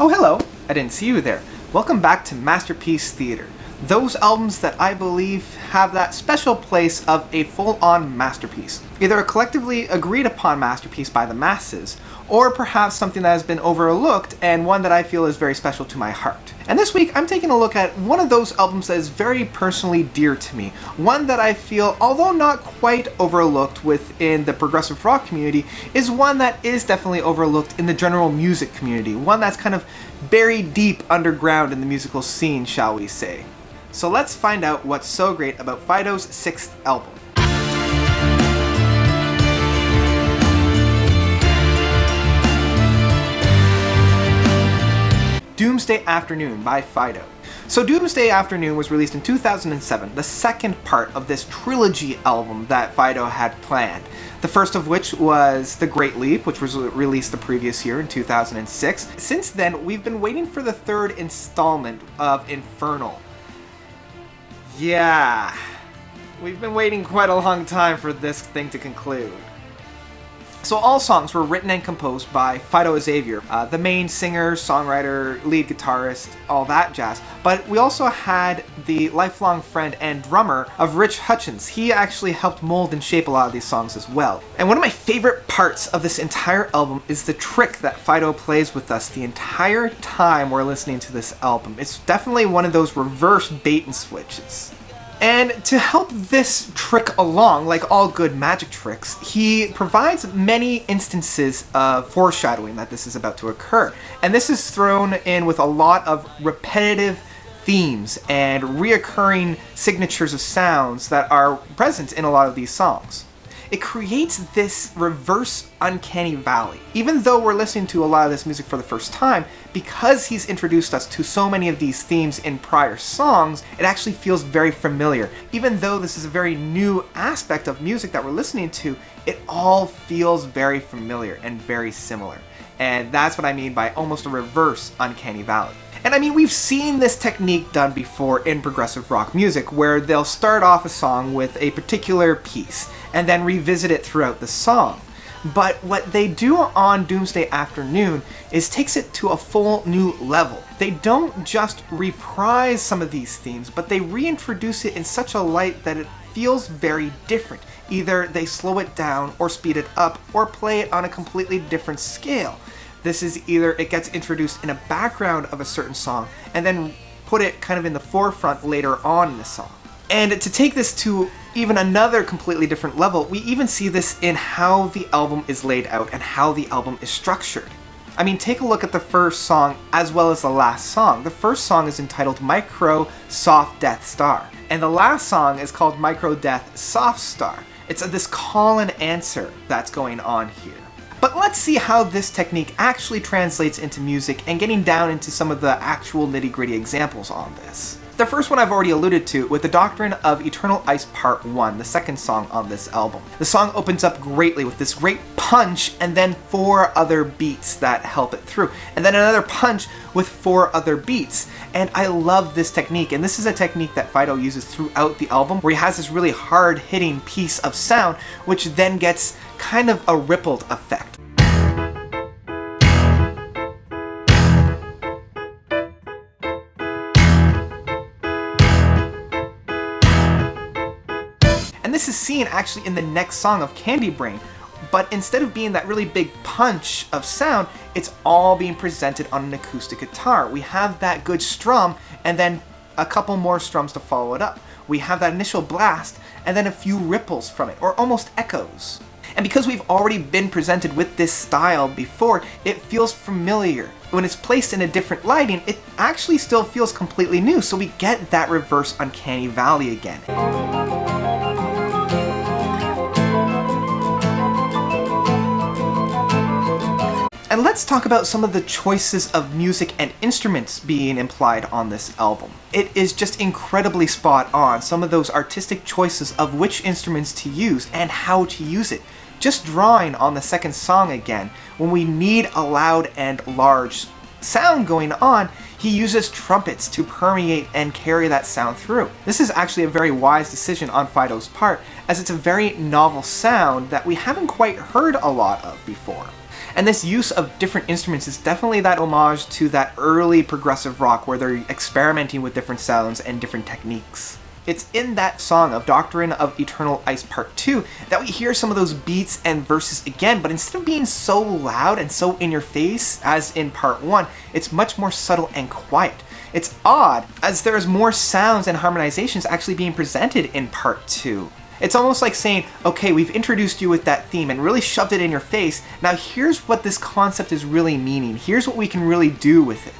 Oh, hello. I didn't see you there. Welcome back to Masterpiece Theater. Those albums that I believe have that special place of a full-on masterpiece. Either a collectively agreed upon masterpiece by the masses, or perhaps something that has been overlooked and one that I feel is very special to my heart. And this week I'm taking a look at one of those albums that is very personally dear to me. One that I feel, although not quite overlooked within the progressive rock community, is one that is definitely overlooked in the general music community. One that's kind of buried deep underground in the musical scene, shall we say. So let's find out what's so great about Phideaux's sixth album. Doomsday Afternoon by Phideaux. So Doomsday Afternoon was released in 2007, the second part of this trilogy album that Phideaux had planned. The first of which was The Great Leap, which was released the previous year in 2006. Since then, we've been waiting for the third installment of Infernal. Yeah, we've been waiting quite a long time for this thing to conclude. So all songs were written and composed by Phideaux Xavier, the main singer, songwriter, lead guitarist, all that jazz. But we also had the lifelong friend and drummer of Rich Hutchins. He actually helped mold and shape a lot of these songs as well. And one of my favorite parts of this entire album is the trick that Phideaux plays with us the entire time we're listening to this album. It's definitely one of those reverse bait and switches. And to help this trick along, like all good magic tricks, he provides many instances of foreshadowing that this is about to occur. And this is thrown in with a lot of repetitive themes and reoccurring signatures of sounds that are present in a lot of these songs. It creates this reverse uncanny valley. Even though we're listening to a lot of this music for the first time, because he's introduced us to so many of these themes in prior songs, it actually feels very familiar. Even though this is a very new aspect of music that we're listening to, it all feels very familiar and very similar. And that's what I mean by almost a reverse uncanny valley. And I mean, we've seen this technique done before in progressive rock music, where they'll start off a song with a particular piece and then revisit it throughout the song. But what they do on Doomsday Afternoon is takes it to a full new level. They don't just reprise some of these themes, but they reintroduce it in such a light that it feels very different. Either they slow it down or speed it up or play it on a completely different scale. This is either it gets introduced in a background of a certain song and then put it kind of in the forefront later on in the song. And to take this to even another completely different level, we even see this in how the album is laid out and how the album is structured. I mean, take a look at the first song as well as the last song. The first song is entitled Micro Soft Death Star, and the last song is called Micro Death Soft Star. It's this call and answer that's going on here. But let's see how this technique actually translates into music and getting down into some of the actual nitty-gritty examples on this. The first one I've already alluded to with the Doctrine of Eternal Ice Part 1, the second song on this album. The song opens up greatly with this great punch and then 4 other beats that help it through. And then another punch with 4 other beats. And I love this technique, and this is a technique that Phideaux uses throughout the album, where he has this really hard-hitting piece of sound, which then gets kind of a rippled effect. And this is seen actually in the next song of Candy Brain, but instead of being that really big punch of sound, it's all being presented on an acoustic guitar. We have that good strum and then a couple more strums to follow it up. We have that initial blast and then a few ripples from it, or almost echoes. And because we've already been presented with this style before, it feels familiar. When it's placed in a different lighting, it actually still feels completely new, so we get that reverse uncanny valley again. And let's talk about some of the choices of music and instruments being implied on this album. It is just incredibly spot on, some of those artistic choices of which instruments to use and how to use it. Just drawing on the second song again, when we need a loud and large sound going on, he uses trumpets to permeate and carry that sound through. This is actually a very wise decision on Phideaux's part, as it's a very novel sound that we haven't quite heard a lot of before. And this use of different instruments is definitely that homage to that early progressive rock where they're experimenting with different sounds and different techniques. It's in that song of Doctrine of Eternal Ice Part 2 that we hear some of those beats and verses again, but instead of being so loud and so in your face as in Part 1, it's much more subtle and quiet. It's odd, as there is more sounds and harmonizations actually being presented in Part 2. It's almost like saying, okay, we've introduced you with that theme and really shoved it in your face, now here's what this concept is really meaning, here's what we can really do with it.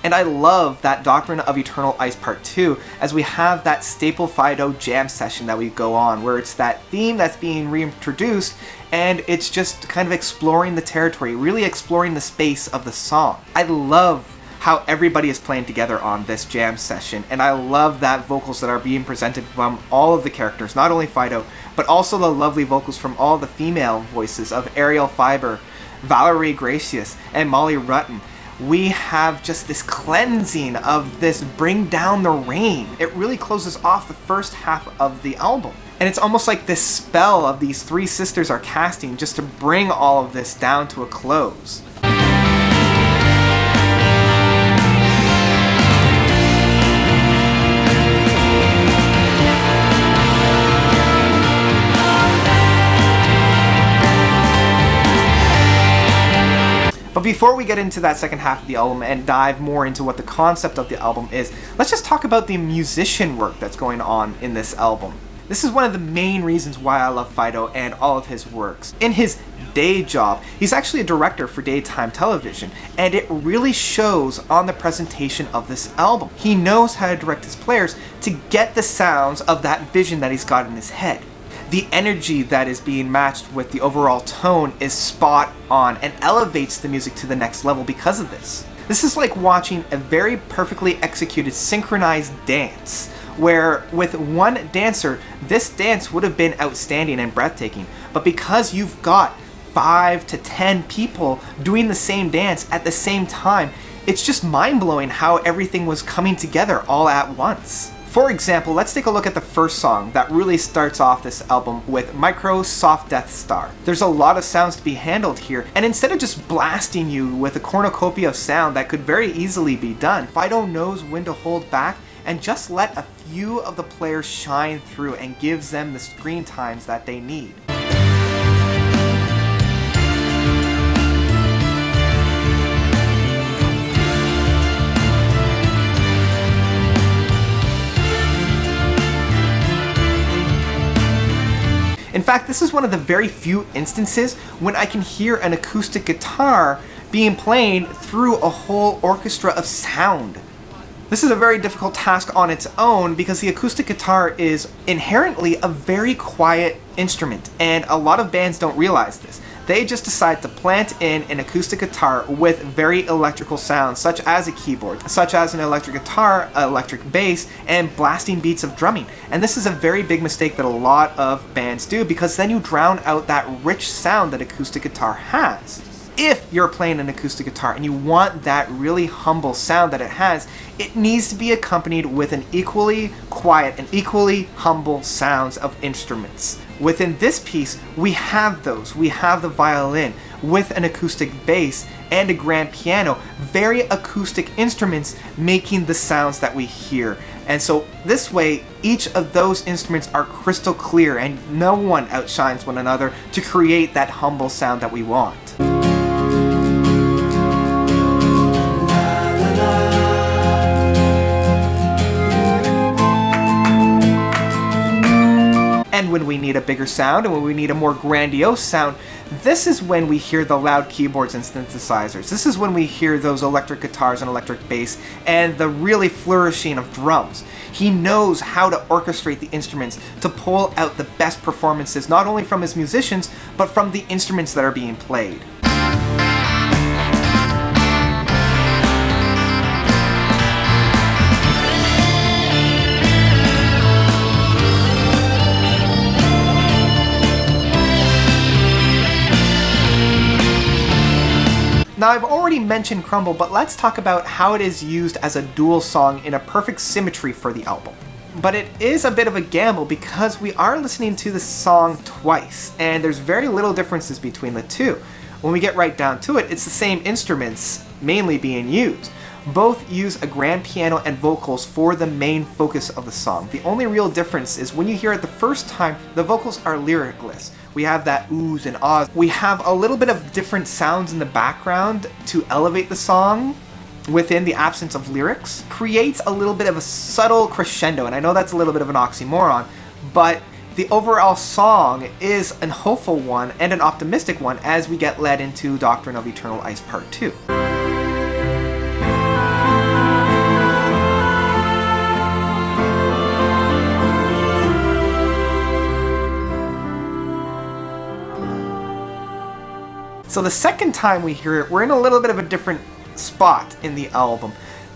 And I love that Doctrine of Eternal Ice Part 2 as we have that staple Phideaux jam session that we go on, where it's that theme that's being reintroduced and it's just kind of exploring the territory, really exploring the space of the song. I love how everybody is playing together on this jam session, and I love that vocals that are being presented from all of the characters, not only Phideaux, but also the lovely vocals from all the female voices of Ariel Fiber, Valerie Gracious, and Molly Rutten. We have just this cleansing of this bring down the rain. It really closes off the first half of the album. And it's almost like this spell of these three sisters are casting just to bring all of this down to a close. But before we get into that second half of the album and dive more into what the concept of the album is, let's just talk about the musician work that's going on in this album. This is one of the main reasons why I love Phideaux and all of his works. In his day job, he's actually a director for daytime television, and it really shows on the presentation of this album. He knows how to direct his players to get the sounds of that vision that he's got in his head. The energy that is being matched with the overall tone is spot on and elevates the music to the next level because of this. This is like watching a very perfectly executed synchronized dance, where with one dancer, this dance would have been outstanding and breathtaking, but because you've got 5 to 10 people doing the same dance at the same time, it's just mind-blowing how everything was coming together all at once. For example, let's take a look at the first song that really starts off this album with Micro Soft Death Star. There's a lot of sounds to be handled here, and instead of just blasting you with a cornucopia of sound that could very easily be done, Phideaux knows when to hold back and just let a few of the players shine through and gives them the screen times that they need. In fact, this is one of the very few instances when I can hear an acoustic guitar being played through a whole orchestra of sound. This is a very difficult task on its own because the acoustic guitar is inherently a very quiet instrument, and a lot of bands don't realize this. They just decide to plant in an acoustic guitar with very electrical sounds, such as a keyboard, such as an electric guitar, electric bass, and blasting beats of drumming. And this is a very big mistake that a lot of bands do, because then you drown out that rich sound that acoustic guitar has. If you're playing an acoustic guitar and you want that really humble sound that it has, it needs to be accompanied with an equally quiet and equally humble sounds of instruments. Within this piece, we have those. We have the violin with an acoustic bass and a grand piano, very acoustic instruments making the sounds that we hear. And so this way, each of those instruments are crystal clear and no one outshines one another to create that humble sound that we want. And when we need a bigger sound and when we need a more grandiose sound, this is when we hear the loud keyboards and synthesizers. This is when we hear those electric guitars and electric bass and the really flourishing of drums. He knows how to orchestrate the instruments to pull out the best performances, not only from his musicians, but from the instruments that are being played. Now, I've already mentioned Crumble, but let's talk about how it is used as a dual song in a perfect symmetry for the album. But it is a bit of a gamble because we are listening to the song twice, and there's very little differences between the two. When we get right down to it, it's the same instruments mainly being used. Both use a grand piano and vocals for the main focus of the song. The only real difference is when you hear it the first time, the vocals are lyricless. We have that oohs and ahs. We have a little bit of different sounds in the background to elevate the song within the absence of lyrics. Creates a little bit of a subtle crescendo, and I know that's a little bit of an oxymoron, but the overall song is an hopeful one and an optimistic one as we get led into Doctrine of Eternal Ice Part 2. So the second time we hear it, we're in a little bit of a different spot in the album.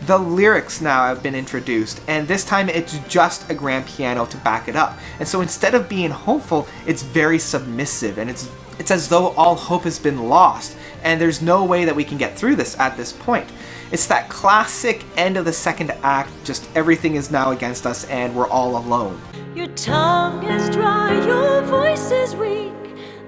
The lyrics now have been introduced, and this time it's just a grand piano to back it up. And so instead of being hopeful, it's very submissive, and it's as though all hope has been lost, and there's no way that we can get through this at this point. It's that classic end of the second act, just everything is now against us and we're all alone. Your tongue is dry, your voice is weak.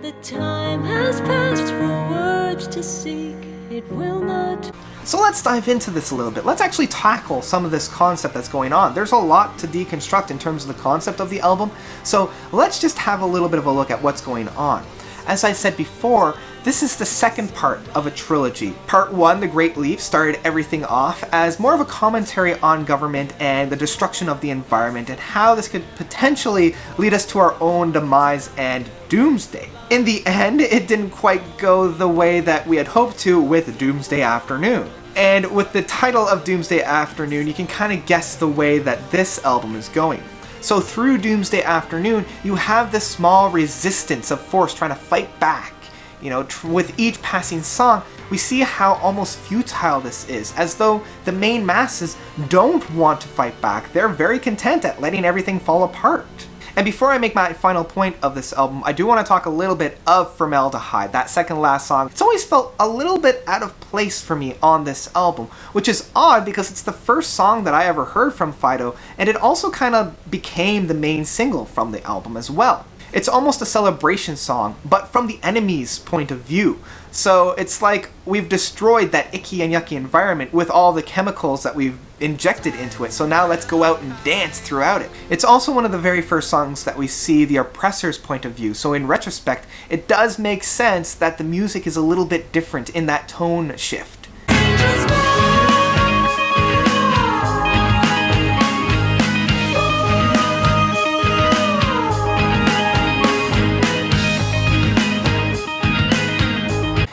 The time has passed for words to seek. It will not. So let's dive into this a little bit. Let's actually tackle some of this concept that's going on. There's a lot to deconstruct in terms of the concept of the album, so let's just have a little bit of a look at what's going on. As I said before, this is the second part of a trilogy. Part 1, The Great Leap, started everything off as more of a commentary on government and the destruction of the environment and how this could potentially lead us to our own demise and doomsday. In the end, it didn't quite go the way that we had hoped to with Doomsday Afternoon. And with the title of Doomsday Afternoon, you can kind of guess the way that this album is going. So through Doomsday Afternoon, you have this small resistance of force trying to fight back. You know, with each passing song, we see how almost futile this is, as though the main masses don't want to fight back. They're very content at letting everything fall apart. And before I make my final point of this album, I do want to talk a little bit of Formaldehyde, that second last song. It's always felt a little bit out of place for me on this album, which is odd because it's the first song that I ever heard from Phideaux, and it also kind of became the main single from the album as well. It's almost a celebration song, but from the enemy's point of view. So it's like we've destroyed that icky and yucky environment with all the chemicals that we've injected into it, so now let's go out and dance throughout it. It's also one of the very first songs that we see the oppressor's point of view, so in retrospect, it does make sense that the music is a little bit different in that tone shift.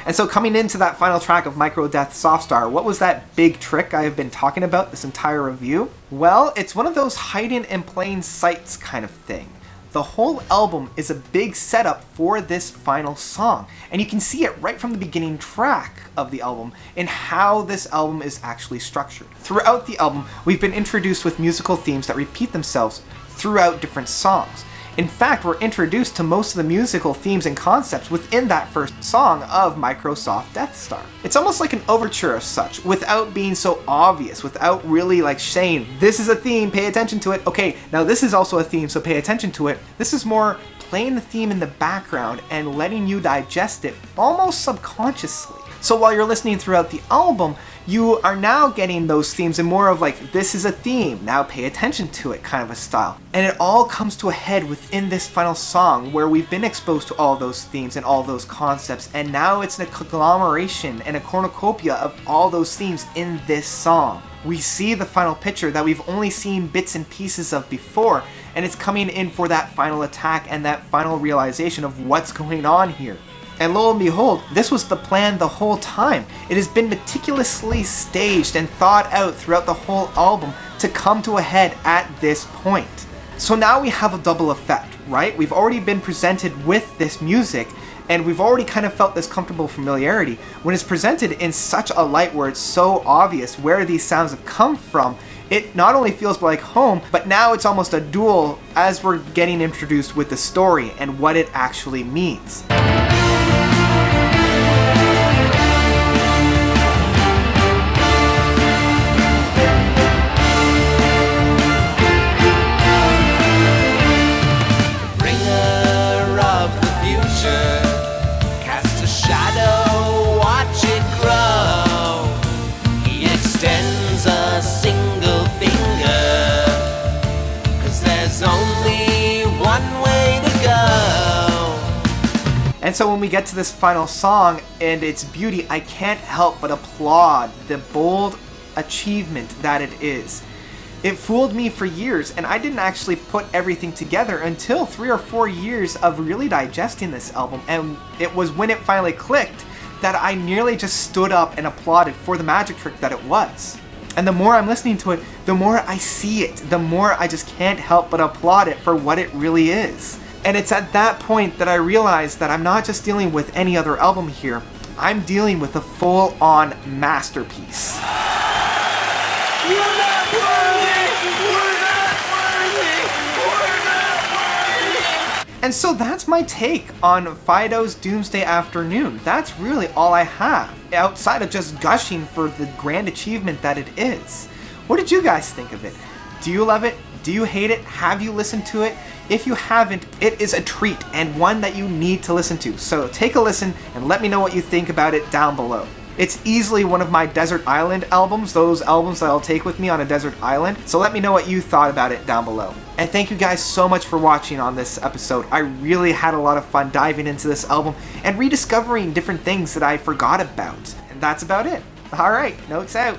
And so coming into that final track of Micro Death Soft Star, what was that big trick I have been talking about this entire review? Well, it's one of those hiding in plain sights kind of thing. The whole album is a big setup for this final song, and you can see it right from the beginning track of the album in how this album is actually structured. Throughout the album, we've been introduced with musical themes that repeat themselves throughout different songs. In fact, we're introduced to most of the musical themes and concepts within that first song of Microsoft Death Star. It's almost like an overture of such, without being so obvious, without really like saying, this is a theme, pay attention to it. Okay, now this is also a theme, so pay attention to it. This is more playing the theme in the background and letting you digest it almost subconsciously. So while you're listening throughout the album, you are now getting those themes in more of like, this is a theme, now pay attention to it kind of a style. And it all comes to a head within this final song where we've been exposed to all those themes and all those concepts, and now it's a conglomeration and a cornucopia of all those themes in this song. We see the final picture that we've only seen bits and pieces of before, and it's coming in for that final attack and that final realization of what's going on here. And lo and behold, this was the plan the whole time. It has been meticulously staged and thought out throughout the whole album to come to a head at this point. So now we have a double effect, right? We've already been presented with this music, and we've already kind of felt this comfortable familiarity. When it's presented in such a light where it's so obvious where these sounds have come from, it not only feels like home, but now it's almost a duel as we're getting introduced with the story and what it actually means. And so when we get to this final song and its beauty, I can't help but applaud the bold achievement that it is. It fooled me for years, and I didn't actually put everything together until 3 or 4 years of really digesting this album, and it was when it finally clicked that I nearly just stood up and applauded for the magic trick that it was. And the more I'm listening to it, the more I see it, the more I just can't help but applaud it for what it really is. And it's at that point that I realized that I'm not just dealing with any other album here, I'm dealing with a full-on masterpiece. We're not worthy! We're not worthy! We're not worthy! And so that's my take on Phideaux's Doomsday Afternoon. That's really all I have, outside of just gushing for the grand achievement that it is. What did you guys think of it? Do you love it? Do you hate it? Have you listened to it? If you haven't, it is a treat and one that you need to listen to. So take a listen and let me know what you think about it down below. It's easily one of my desert island albums, those albums that I'll take with me on a desert island. So let me know what you thought about it down below. And thank you guys so much for watching on this episode. I really had a lot of fun diving into this album and rediscovering different things that I forgot about. And that's about it. All right, notes out.